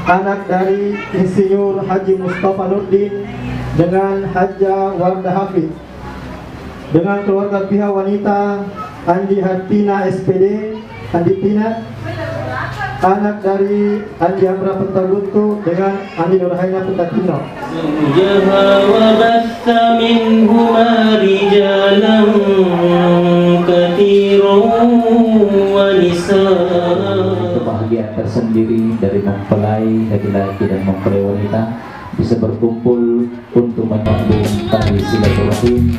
anak dari Insinyur Haji Mustafa Nurdin dengan Hajjah Wardah Hafid. Dengan keluarga pihak wanita Andi Hartina SPD, Andi Tina, anak dari Andi Amra Pentaguntu dengan Andi Nurhaina Pentatino. Kebahagiaan tersendiri dari mempelai laki-laki dan mempelai wanita bisa berkumpul untuk menyambung tali silaturahim.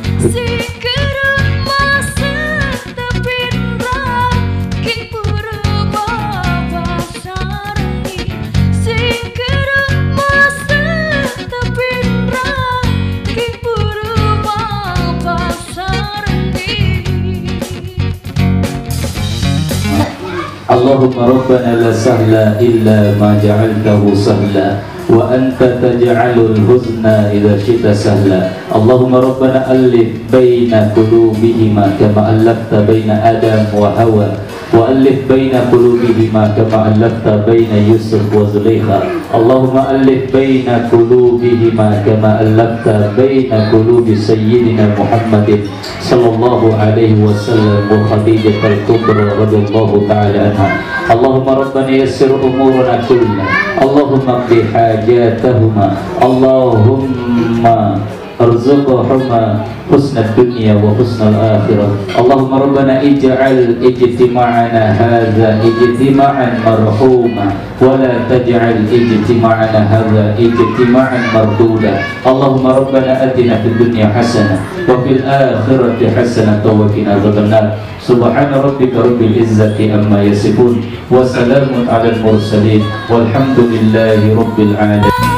Allahumma rabbana la sahla illa ma ja'altahu sahla wa anta taj'alul huzna idza syi'ta sahla. Allahumma rabbana alif baina qulubihima kama allafta baina Adam wa Hawa wa alif baina qulubihima kama allafta baina Yusuf wa Zulaikha. Allahumma alif baina qulubihima kama allafta baina qulubi sayyidina Muhammadin sallallahu alaihi wasallam wa Khadijah al-Kubra radhiyallahu ta'ala anha. Allahumma rabbana yassir umurana kullaha, Allahumma qdi hajatahuma, Allahumma arzuqhuma husnad dunya wa husnal akhirah. Allahumma rabbana ij'al ijtima'ana hadza ijtima'an marhuma wa la taj'al ijtima'ana hadza ijtima'an marduda. Allahumma rabbana atina fid dunya hasanah wa fil akhirati hasanah wa qina adzabannar. Subhana rabbika rabbil izzati amma yasifun wa salamun 'alal mursalin walhamdulillahi rabbil alamin.